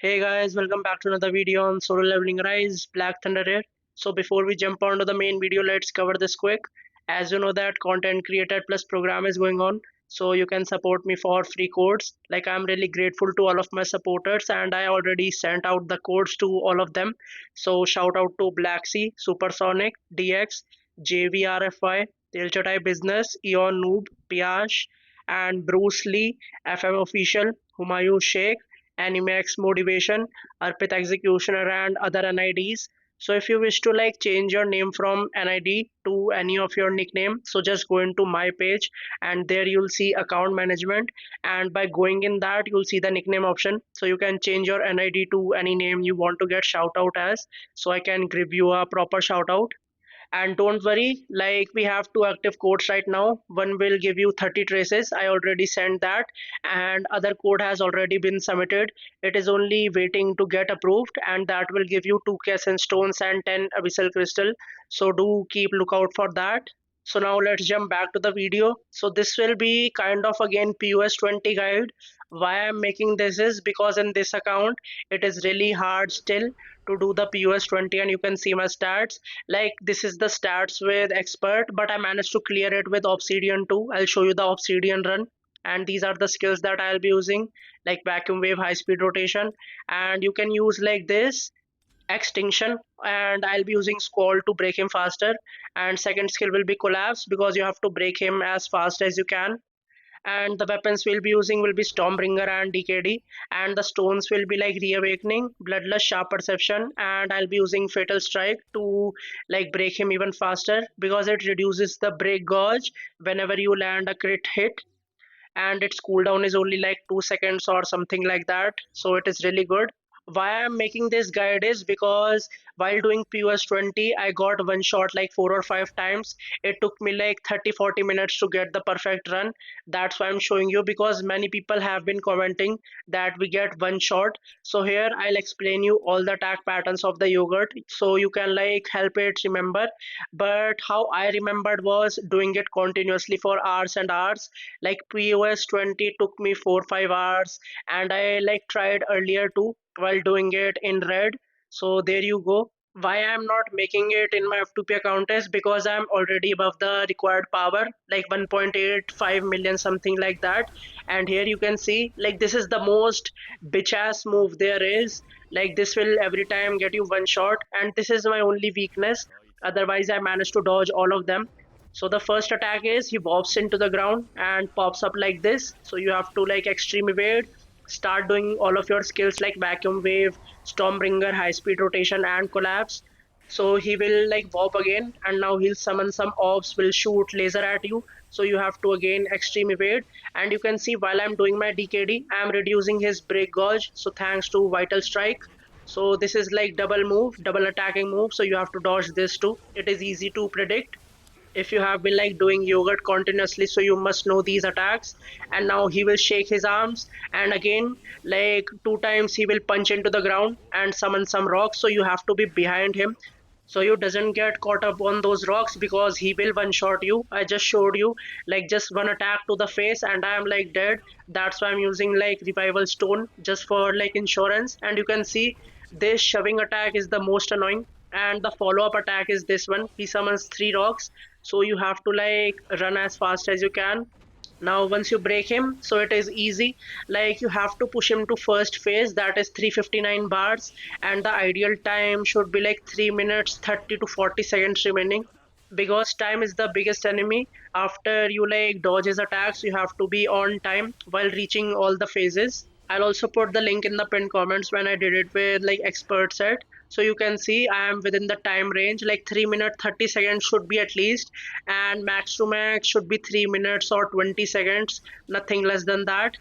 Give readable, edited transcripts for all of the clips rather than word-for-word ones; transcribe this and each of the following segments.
Hey guys, welcome back to another video on Solo Leveling Rise, Black Thunder here. So before we jump on to the main video, let's cover this quick. As you know that Content Creator Plus program is going on, so you can support me for free codes. Like I'm really grateful to all of my supporters and I already sent out the codes to all of them. So shout out to Black Sea, Supersonic, DX, JVRFY, Tilchatai Business, Eon Noob, Piash, and Bruce Lee, FM Official, Humayun Sheikh, Animax Motivation, Arpit Executioner, and other NIDs. So if you wish to like change your name from NID to any of your nickname, so just go into my page and there you'll see account management, and by going in that you'll see the nickname option. So you can change your NID to any name you want to get shout out as, so I can give you a proper shout out. And don't worry, like we have two active codes right now. One will give you 30 traces. I already sent that, and other code has already been submitted. It is only waiting to get approved, and that will give you 2 and stones and 10 abyssal crystal. So do keep lookout for that. So now let's jump back to the video. So this will be kind of again POS 20 guide. Why I'm making this is because in this account it is really hard still to do the POS 20, and you can see my stats. Like this is the stats with expert, but I managed to clear it with obsidian too. I'll show you the obsidian run, and these are the skills that I'll be using, like vacuum wave, high speed rotation, and you can use like this extinction, and I'll be using squall to break him faster. And second skill will be collapse because you have to break him as fast as you can. And the weapons we'll be using will be Stormbringer and DKD, and the stones will be like Reawakening, Bloodlust, Sharp Perception, and I'll be using Fatal Strike to like break him even faster because it reduces the break gauge whenever you land a crit hit, and its cooldown is only like 2 seconds or something like that, so it is really good. Why I'm making this guide is because while doing POS 20, I got one shot like 4 or 5 times. It took me like 30-40 minutes to get the perfect run. That's why I'm showing you, because many people have been commenting that we get one shot. So here I'll explain you all the attack patterns of the yogurt so you can like help it remember. But how I remembered was doing it continuously for hours and hours. Like POS 20 took me 4 5 hours, and I like tried earlier too while doing it in red. So there you go. Why I'm not making it in my F2P account is because I'm already above the required power, like 1.85 million, something like that. And here you can see, like this is the most bitch ass move there is. Like this will every time get you one shot, and this is my only weakness. Otherwise, I managed to dodge all of them. So the first attack is he warps into the ground and pops up like this. So you have to like extreme evade, start doing all of your skills like vacuum wave, stormbringer, high speed rotation, and collapse. So he will like warp again, and now he'll summon some orbs, will shoot laser at you. So you have to again extreme evade, and you can see while I'm doing my DKD, I'm reducing his break gauge. So thanks to vital strike. So this is like double move, double attacking move. So you have to dodge this too. It is easy to predict if you have been like doing yogurt continuously, so you must know these attacks. And now he will shake his arms, and again like 2 times he will punch into the ground and summon some rocks, so you have to be behind him so you doesn't get caught up on those rocks, because he will one shot you. I just showed you like just one attack to the face and I am like dead. That's why I'm using like revival stone just for like insurance. And you can see this shoving attack is the most annoying, and the follow-up attack is this one. He summons 3 rocks, so you have to like run as fast as you can. Now once you break him, so it is easy. Like you have to push him to first phase, that is 359 bars, and the ideal time should be like 3 minutes 30 to 40 seconds remaining, because time is the biggest enemy. After you like dodge his attacks, you have to be on time while reaching all the phases. I'll also put the link in the pinned comments when I did it with like expert set. So you can see I am within the time range, like 3 minutes 30 seconds should be at least, and max to max should be 3 minutes or 20 seconds, nothing less than that.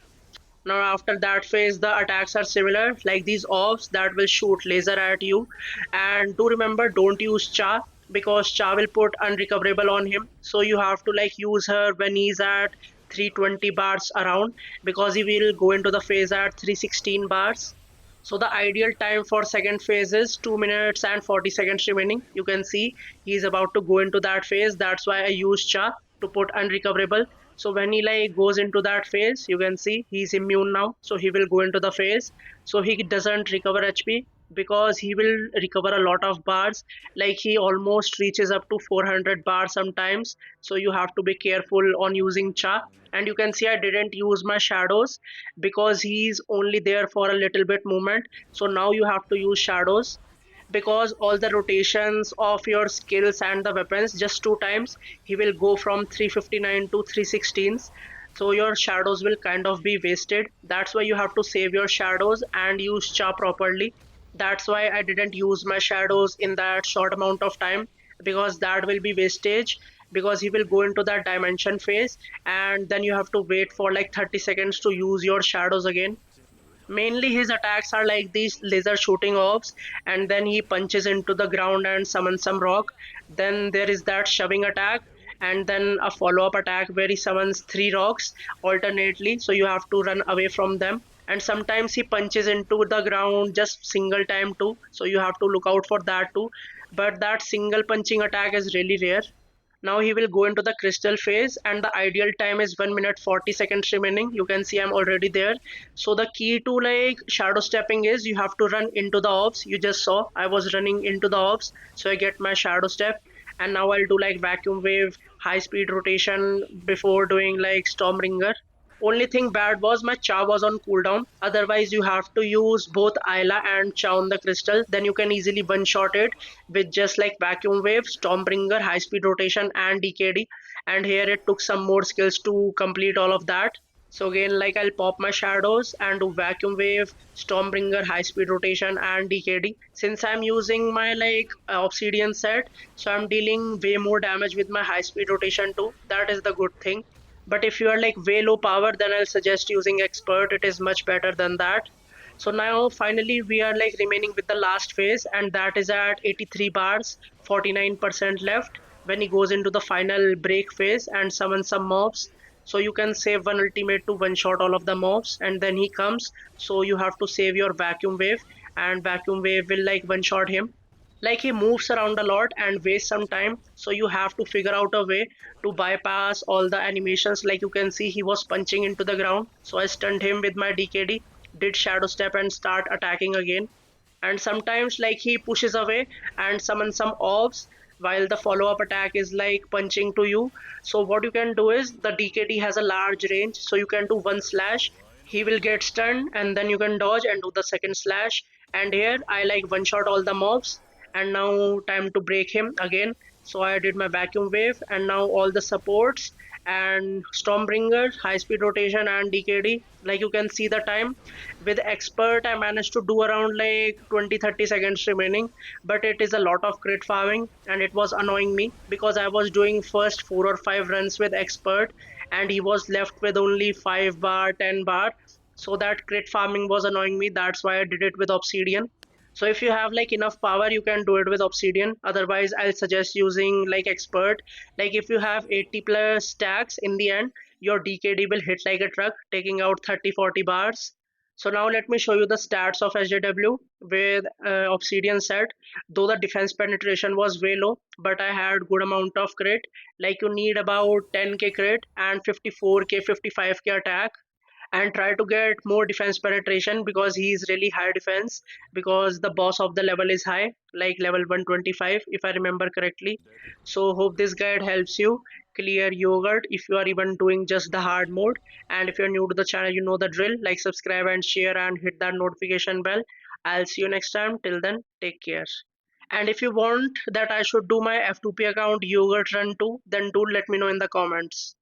Now after that phase the attacks are similar, like these orbs that will shoot laser at you. And do remember, don't use Cha, because Cha will put unrecoverable on him. So you have to like use her when he's at 320 bars around, because he will go into the phase at 316 bars. So the ideal time for second phase is 2 minutes and 40 seconds remaining. You can see he's about to go into that phase. That's why I use Cha to put unrecoverable. So when he like goes into that phase, you can see he's immune now. So he will go into the phase. so he doesn't recover HP, because he will recover a lot of bars, like he almost reaches up to 400 bars sometimes. So you have to be careful on using Cha. And you can see I didn't use my shadows because he's only there for a little bit movement. So now you have to use shadows, because all the rotations of your skills and the weapons just two times, he will go from 359 to 316s. So your shadows will kind of be wasted. That's why you have to save your shadows and use Cha properly. That's why I didn't use my shadows in that short amount of time, because that will be wastage, because he will go into that dimension phase, and then you have to wait for like 30 seconds to use your shadows again. Mainly his attacks are like these laser shooting orbs, and then he punches into the ground and summons some rock. Then there is that shoving attack, and then a follow-up attack where he summons three rocks alternately, so you have to run away from them. And sometimes he punches into the ground just single time too, so you have to look out for that too. But that single punching attack is really rare. Now he will go into the crystal phase, and the ideal time is 1 minute 40 seconds remaining. You can see I'm already there. So the key to like shadow stepping is you have to run into the orbs. You just saw I was running into the orbs, so I get my shadow step. And now I'll do like vacuum wave, high speed rotation before doing like storm ringer. Only thing bad was my Cha was on cooldown. Otherwise, you have to use both Ayla and Cha on the crystal. Then you can easily one shot it with just like Vacuum Wave, Stormbringer, High Speed Rotation, and DKD. And here it took some more skills to complete all of that. So again, like I'll pop my shadows and do Vacuum Wave, Stormbringer, High Speed Rotation, and DKD. Since I'm using my like Obsidian set, so I'm dealing way more damage with my High Speed Rotation too. That is the good thing. But if you are like way low power, then I'll suggest using expert. It is much better than that. So now finally we are like remaining with the last phase, and that is at 83 bars, 49% left, when he goes into the final break phase and summons some mobs. So you can save one ultimate to one shot all of the mobs, and then he comes. So you have to save your vacuum wave, and vacuum wave will like one shot him. Like he moves around a lot and wastes some time, so you have to figure out a way to bypass all the animations. Like you can see he was punching into the ground, so I stunned him with my DKD, did shadow step and start attacking again. And sometimes like he pushes away and summons some orbs while the follow-up attack is like punching to you. So what you can do is the DKD has a large range, so you can do one slash, he will get stunned, and then you can dodge and do the second slash. And here I like one shot all the mobs, and now time to break him again. So I did my vacuum wave, and now all the supports and Stormbringer, high speed rotation, and DKD. Like you can see the time. With expert, I managed to do around like 20-30 seconds remaining, but it is a lot of crit farming, and it was annoying me because I was doing first 4 or 5 runs with expert, and he was left with only 5 bar, 10 bar. So that crit farming was annoying me. That's why I did it with Obsidian. So if you have like enough power, you can do it with Obsidian. Otherwise, I'll suggest using like Expert. Like if you have 80 plus stacks, in the end, your DKD will hit like a truck, taking out 30-40 bars. So now let me show you the stats of SJW with Obsidian set. Though the defense penetration was way low, but I had good amount of crit. Like you need about 10k crit and 54k, 55k attack, and try to get more defense penetration because he is really high defense, because the boss of the level is high, like level 125 if I remember correctly. So hope this guide helps you clear yogurt if you are even doing just the hard mode. And if you're new to the channel, you know the drill. Like, subscribe and share and hit that notification bell. I'll see you next time. Till then, take care. And if you want that I should do my F2P account yogurt run too, then do let me know in the comments.